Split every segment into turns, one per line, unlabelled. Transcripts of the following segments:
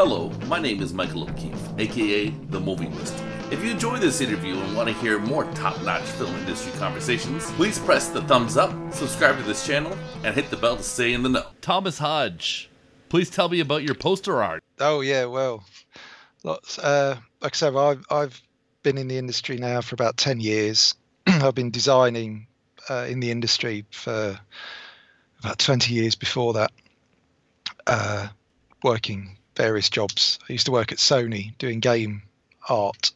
Hello, my name is Michael O'Keefe, aka The Movie Wizard. If you enjoy this interview and want to hear more top-notch film industry conversations, please press the thumbs up, subscribe to this channel, and hit the bell to stay in the know. Thomas Hodge, please tell me about your poster art.
Oh yeah, well, lots. Like I said, I've been in the industry now for about 10 years. I've been designing in the industry for about 20 years before that, working various jobs. I used to work at Sony doing game art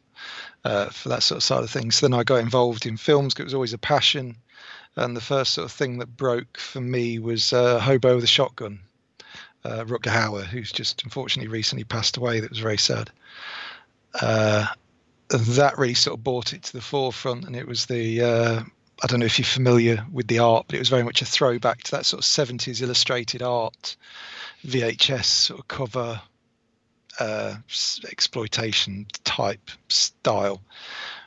for that sort of side of things. So then I got involved in films because it was always a passion. And the first sort of thing that broke for me was Hobo with a Shotgun, Rutger Hauer, who's just unfortunately recently passed away. That was very sad. That really sort of brought it to the forefront, and it was the I don't know if you're familiar with the art, but it was very much a throwback to that sort of 70s illustrated art, VHS sort of cover, exploitation type style,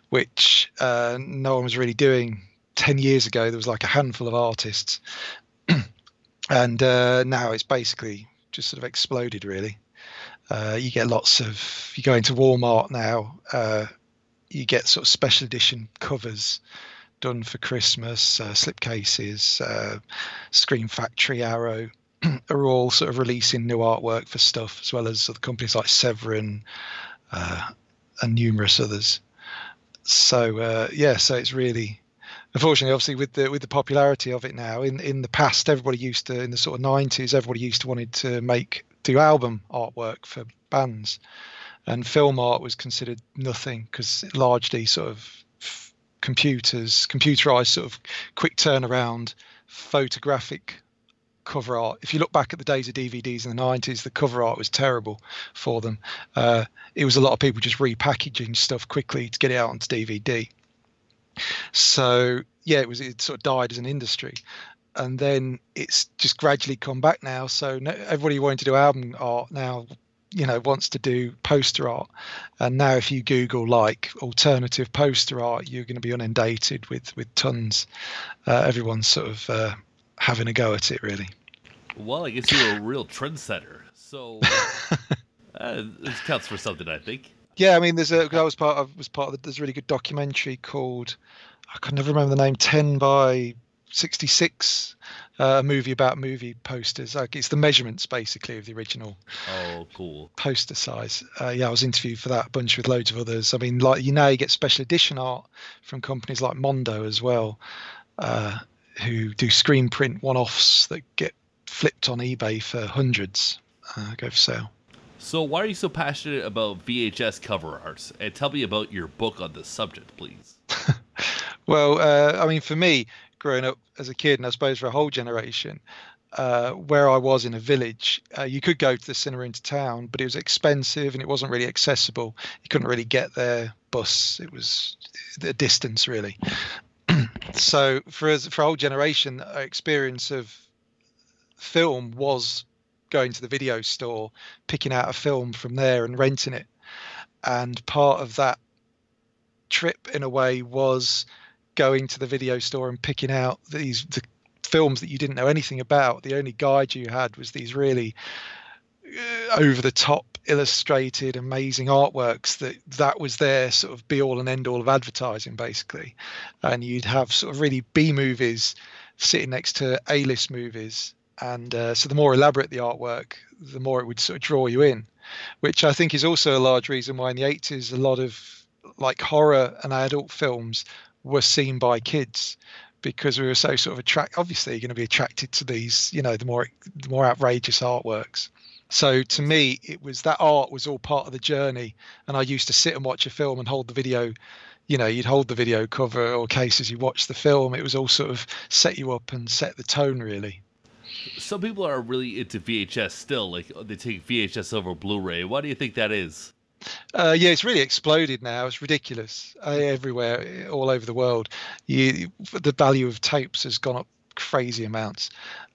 which no one was really doing 10 years ago. There was like a handful of artists, and now it's basically just sort of exploded really. You get lots of, you go into Walmart now, you get sort of special edition covers done for Christmas, slipcases, Screen Factory, Arrow are all sort of releasing new artwork for stuff, as well as other companies like Severin and numerous others. So so it's really, unfortunately, obviously with the popularity of it now, in the past, everybody used to, in the sort of 90s, everybody used to wanted to do album artwork for bands, and film art was considered nothing because largely sort of computerized sort of quick turnaround photographic cover art. If you look back at the days of DVDs in the 90s, the cover art was terrible for them. It was a lot of people just repackaging stuff quickly to get it out onto DVD. So yeah, it sort of died as an industry, and then it's just gradually come back now. So everybody wanting to do album art now, wants to do poster art. And now if you Google like alternative poster art, you're going to be inundated with tons. Everyone's sort of having a go at it really.
Well, I guess you're a real trendsetter, so this counts for something, I think.
Yeah, I mean, there's there's a really good documentary called, I can never remember the name, 10 by 66, a movie about movie posters. Like, it's the measurements basically of the original.
Oh, cool.
Poster size. I was interviewed for that bunch with loads of others. I mean, like, you get special edition art from companies like Mondo as well, who do screen print one-offs that get flipped on eBay for hundreds, go for sale.
So why are you so passionate about VHS cover art? And tell me about your book on this subject, please.
Well, I mean, for me, growing up as a kid, and I suppose for a whole generation, where I was in a village, you could go to the cinema into town, but it was expensive and it wasn't really accessible. You couldn't really get there, bus. It was a distance, really. So for a whole generation, our experience of film was going to the video store, picking out a film from there and renting it. And part of that trip, in a way, was going to the video store and picking out the films that you didn't know anything about. The only guide you had was these really over the top illustrated amazing artworks that was their sort of be all and end all of advertising basically. And you'd have sort of really B movies sitting next to A-list movies, and so the more elaborate the artwork, the more it would sort of draw you in, which I think is also a large reason why in the 80s a lot of like horror and adult films were seen by kids, because we were so sort of obviously you're going to be attracted to these, the more outrageous artworks. So to me, it was that art was all part of the journey. And I used to sit and watch a film and hold the video, you'd hold the video cover or case as you watch the film. It was all sort of set you up and set the tone really.
Some people are really into VHS still, like they take VHS over Blu-ray. Why do you think that is?
Yeah, it's really exploded now. It's ridiculous everywhere, all over the world. The value of tapes has gone up crazy amounts.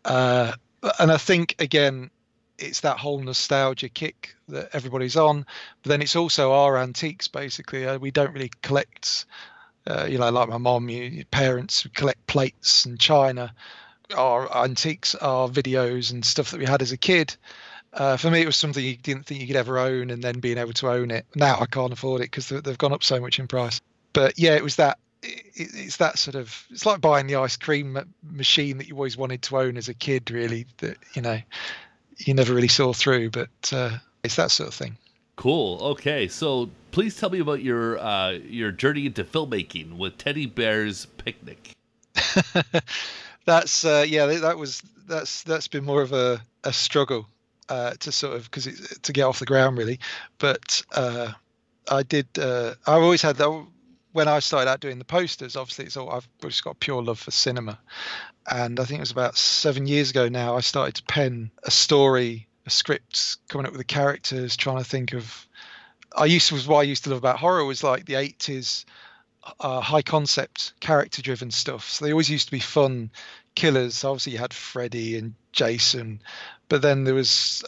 And I think, again, it's that whole nostalgia kick that everybody's on. But then it's also our antiques, basically. We don't really collect, like my mom, your parents would collect plates and china. Our antiques are videos and stuff that we had as a kid. For me, it was something you didn't think you could ever own, and then being able to own it. Now I can't afford it because they've gone up so much in price. But yeah, it was that. It's that sort of. It's like buying the ice cream machine that you always wanted to own as a kid. Really, that you never really saw through. But it's that sort of thing.
Cool. Okay, so please tell me about your journey into filmmaking with Teddy Bear's Picnic.
That's that's been more of a struggle to sort of to get off the ground really. But I did. I've always had that. When I started out doing the posters, obviously I've just got a pure love for cinema, and I think it was about 7 years ago now I started to pen a story, a script, coming up with the characters, trying to think of. What I used to love about horror was like the 80s high concept, character driven stuff. So they always used to be fun killers. Obviously, you had Freddy and Jason, but then there was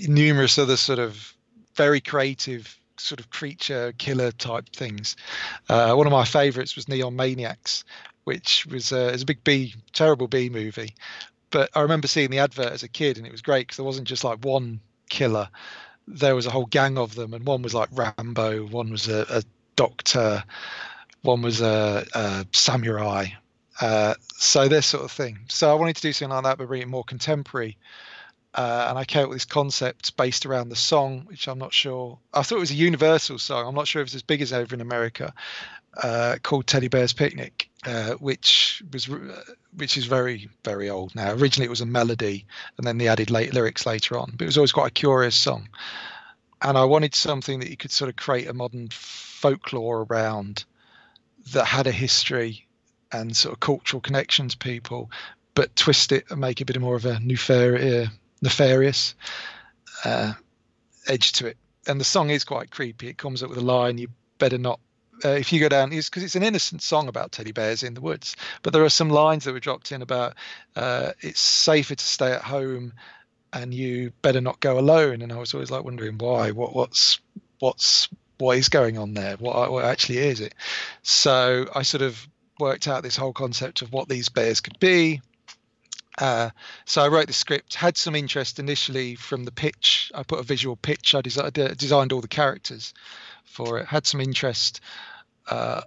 numerous other sort of very creative sort of creature killer type things. One of my favorites was Neon Maniacs, which was a big terrible B movie. But I remember seeing the advert as a kid, and it was great because there wasn't just like one killer. There was a whole gang of them, and one was like Rambo, one was a doctor, one was a samurai. So this sort of thing. So I wanted to do something like that, but bring it more contemporary. And I came up with this concept based around the song, which I'm not sure. I thought it was a universal song. I'm not sure if it's as big as over in America, called Teddy Bear's Picnic, which is very, very old now. Originally, it was a melody, and then they added lyrics later on. But it was always quite a curious song. And I wanted something that you could sort of create a modern folklore around that had a history and sort of cultural connection to people, but twist it and make it a bit more of a nefarious edge to it. And the song is quite creepy. It comes up with a line, you better not, if you go down, because it's an innocent song about teddy bears in the woods, but there are some lines that were dropped in about it's safer to stay at home and you better not go alone. And I was always like wondering why, what is going on there? What actually is it? So I sort of worked out this whole concept of what these bears could be. So I wrote the script, had some interest initially from the pitch. I put a visual pitch. I designed all the characters for it. Had some interest and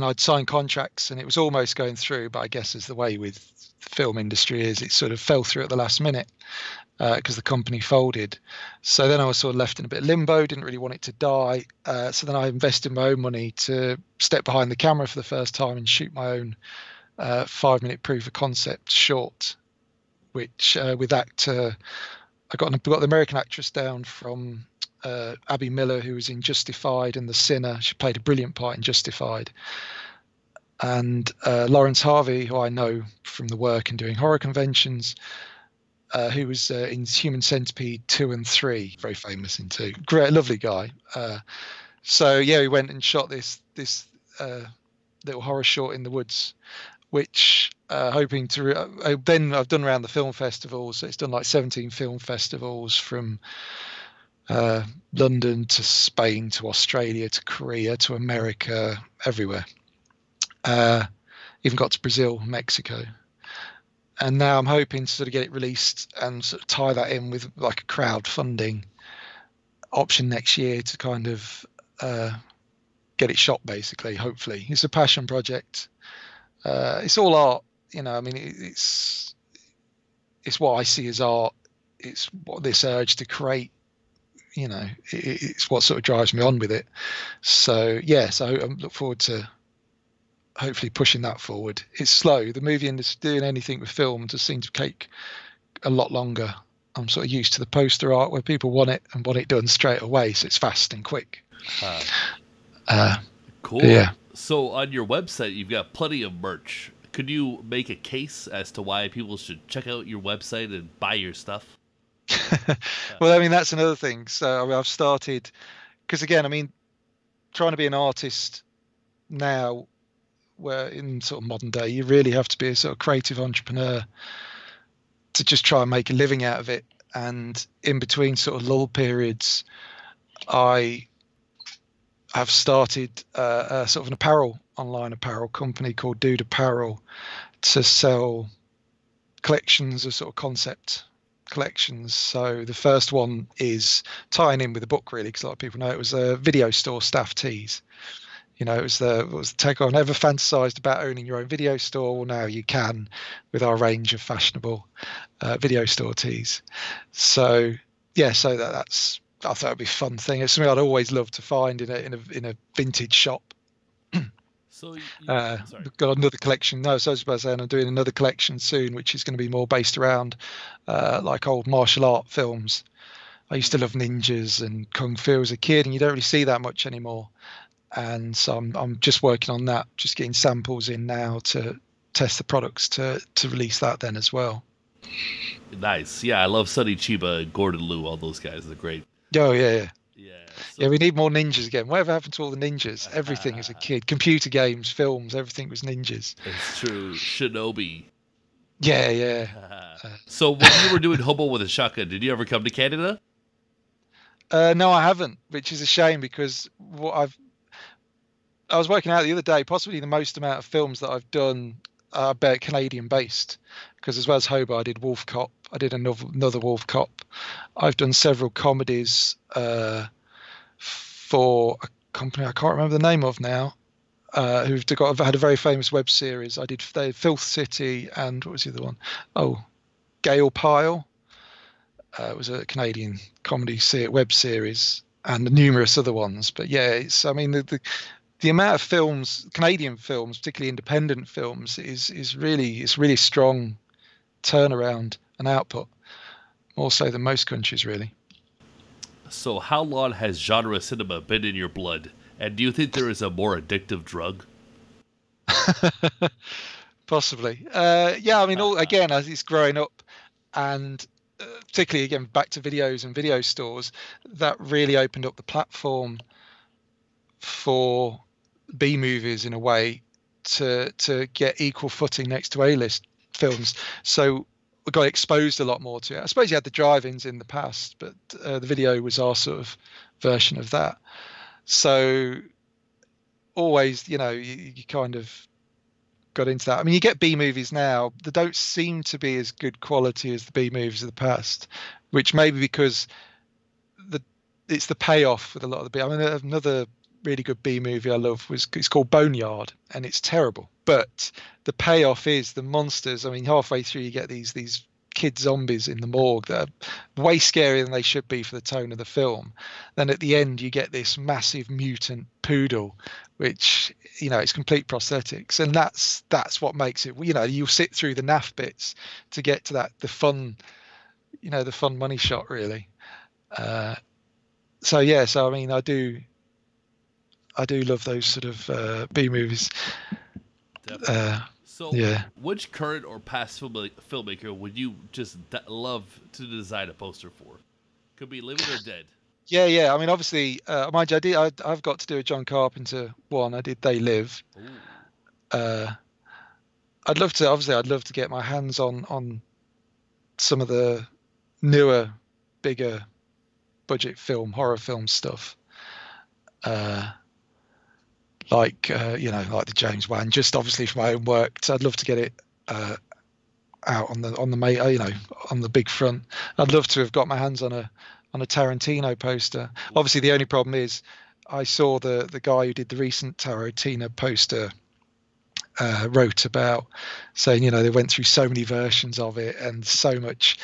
I'd signed contracts and it was almost going through, but I guess as the way with the film industry is, it sort of fell through at the last minute because the company folded. So then I was sort of left in a bit of limbo, didn't really want it to die. So then I invested my own money to step behind the camera for the first time and shoot my own 5-minute proof of concept short, which with actor, I got the American actress down from Abby Miller, who was in Justified and The Sinner. She played a brilliant part in Justified. And Lawrence Harvey, who I know from the work and doing horror conventions, who was in Human Centipede 2 and 3, very famous in 2. Great, lovely guy. So yeah, we went and shot this little horror short in the woods, which hoping to then I've done around the film festivals. So it's done like 17 film festivals from London to Spain to Australia to Korea to America, everywhere. Even got to Brazil, Mexico. And now I'm hoping to sort of get it released and sort of tie that in with like a crowdfunding option next year to kind of get it shot, basically, hopefully. It's a passion project. It's all art, you know. I mean, it's what I see as art. It's what this urge to create, you know, it's what sort of drives me on with it. So yeah, so I look forward to hopefully pushing that forward. It's slow. The movie industry, doing anything with film, just seems to take a lot longer. I'm sort of used to the poster art where people want it and want it done straight away, so it's fast and quick.
Cool.
Yeah.
So on your website, you've got plenty of merch. Could you make a case as to why people should check out your website and buy your stuff?
Well, I mean, that's another thing. So I mean, I've started, because again, I mean, trying to be an artist now, where in sort of modern day, you really have to be a sort of creative entrepreneur to just try and make a living out of it. And in between sort of lull periods, I have started a sort of an online apparel company called Dude Apparel to sell collections of sort of concept collections. So the first one is tying in with the book, really, because a lot of people know it was a video store staff tees. You know, it was the take on. Never fantasized about owning your own video store. Well, now you can with our range of fashionable video store tees. So yeah, so that's I thought it'd be a fun thing. It's something I'd always love to find in a vintage shop.
So sorry.
We've got another collection. No, so I was about to say, I'm doing another collection soon, which is going to be more based around like old martial art films. I used to love ninjas and kung fu as a kid, and you don't really see that much anymore. And so I'm just working on that, just getting samples in now to test the products to release that then as well.
Nice. Yeah, I love Sonny Chiba, Gordon Liu, all those guys. They're great.
Oh, yeah.
Yeah.
Yeah, we need more ninjas again. Whatever happened to all the ninjas? Everything as a kid. Computer games, films, everything was ninjas.
It's true. Shinobi.
Yeah.
So when you were doing Hobo with a Shotgun, did you ever come to Canada?
No, I haven't, which is a shame because I was working out the other day, possibly the most amount of films that I've done are Canadian based, because as well as Hobo, I did Wolf Cop. I did another Wolf Cop. I've done several comedies for a company I can't remember the name of now, who've had a very famous web series. I did Filth City and what was the other one? Oh, Gale Pile. It was a Canadian comedy web series and numerous other ones. But yeah, the amount of films, Canadian films, particularly independent films, is really strong turnaround and output, more so than most countries, really.
So how long has genre cinema been in your blood? And do you think there is a more addictive drug?
Possibly. Yeah, I mean, again, as it's growing up, and particularly, again, back to videos and video stores, that really opened up the platform for B movies in a way to get equal footing next to A-list films. So we got exposed a lot more to it. I suppose you had the drive-ins in the past, but the video was our sort of version of that. So always, you kind of got into that. I mean, you get B movies now that don't seem to be as good quality as the B movies of the past, which may be because it's the payoff with a lot of the B. I mean, another really good B movie I love it's called Boneyard, and it's terrible, but the payoff is the monsters. I mean, halfway through you get these kid zombies in the morgue that are way scarier than they should be for the tone of the film. Then at the end you get this massive mutant poodle, which it's complete prosthetics, and that's what makes it. You'll sit through the naff bits to get to the fun money shot, really. So I mean, I do love those sort of B movies.
Which current or past filmmaker would you just love to design a poster for? Could be living or dead.
Yeah. I mean, obviously, mind you, I've got to do a John Carpenter one. I did They Live. I'd love to get my hands on some of the newer, bigger budget horror film stuff. Like the James Wan, just obviously for my own work. So I'd love to get it out on the big front. I'd love to have got my hands on a Tarantino poster. Obviously, the only problem is I saw the guy who did the recent Tarantino poster wrote about saying they went through so many versions of it and so much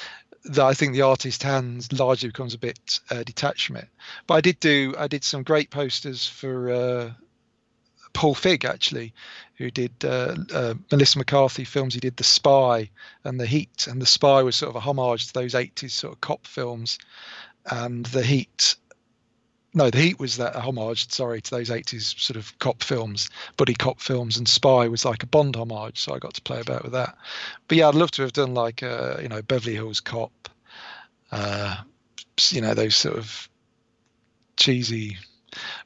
that I think the artist's hands largely becomes a bit detached from it. But I did some great posters for Paul Figg, actually, who did Melissa McCarthy films. He did The Spy and The Heat, and The Spy was sort of a homage to those 80s sort of cop films, and The Heat was a homage, to those 80s sort of cop films, buddy cop films, and Spy was like a Bond homage, so I got to play about with that. But yeah, I'd love to have done like Beverly Hills Cop, those sort of cheesy.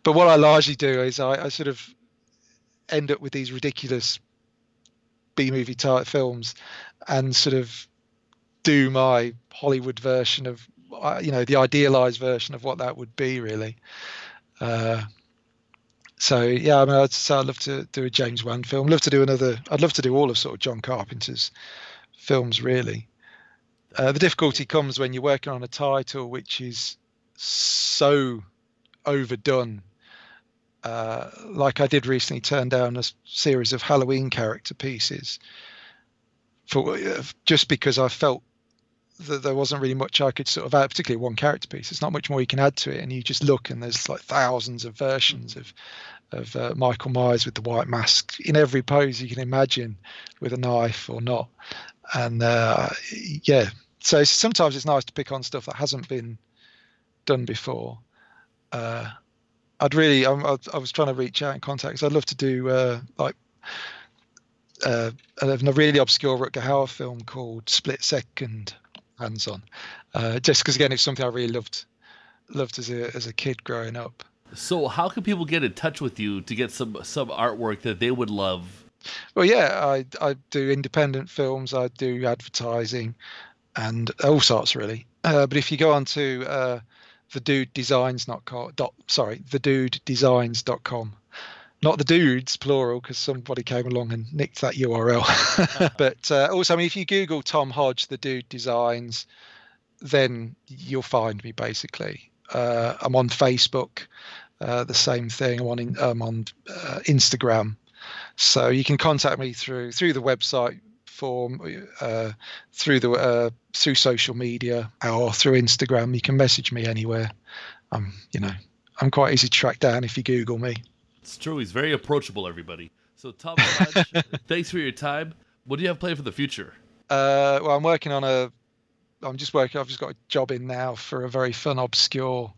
But what I largely do is I sort of end up with these ridiculous B-movie type films and sort of do my Hollywood version of the idealized version of what that would be, really. So yeah, I mean, I'd love to do a James Wan film. I'd love to do all of sort of John Carpenter's films, really. The difficulty comes when you're working on a title which is so overdone. Like I did recently turn down a series of Halloween character pieces for just because I felt that there wasn't really much I could sort of add, particularly one character piece. There's not much more you can add to it, and you just look and there's like thousands of versions of Michael Myers with the white mask in every pose you can imagine, with a knife or not. And yeah, so sometimes it's nice to pick on stuff that hasn't been done before. I was trying to reach out in contact because I'd love to do like a really obscure Rutger Hauer film called Split Second, hands-on, just because again it's something I really loved as a kid growing up.
So how can people get in touch with you to get some artwork that they would love?
Well, yeah, I do independent films, I do advertising, and all sorts really. But if you go on to thedudedesigns.com, not the dudes plural, because somebody came along and nicked that URL. But also, I mean, if you Google Tom Hodge, the Dude Designs, then you'll find me basically. I'm on Facebook, the same thing. I'm on Instagram, so you can contact me through the website form, through social media, or through Instagram. You can message me anywhere. I'm quite easy to track down if you Google me.
It's true. He's very approachable, everybody. So, Thomas Hodge, thanks for your time. What do you have planned for the future?
Well, I've just got a job in now for a very fun, obscure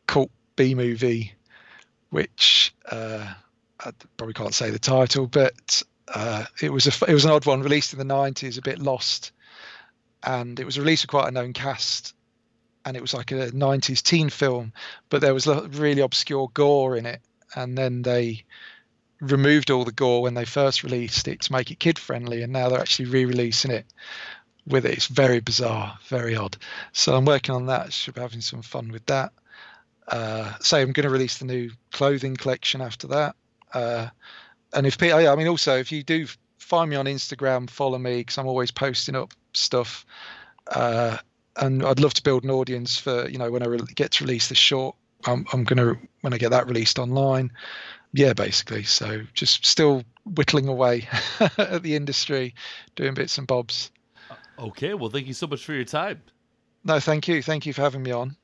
cult B movie, which I probably can't say the title, but it was an odd one, released in the 90s, a bit lost, and it was released with quite a known cast, and it was like a 90s teen film, but there was really obscure gore in it. And then they removed all the gore when they first released it to make it kid friendly, and now they're actually re-releasing it with it. It's very bizarre, very odd. So I'm working on that. Should be having some fun with that. So I'm going to release the new clothing collection after that. And if you do find me on Instagram, follow me, because I'm always posting up stuff. And I'd love to build an audience for when I get to release the short. I'm gonna, when I get that released online, basically. So just still whittling away at the industry, doing bits and bobs.
Okay, well, thank you so much for your time.
No, thank you for having me on.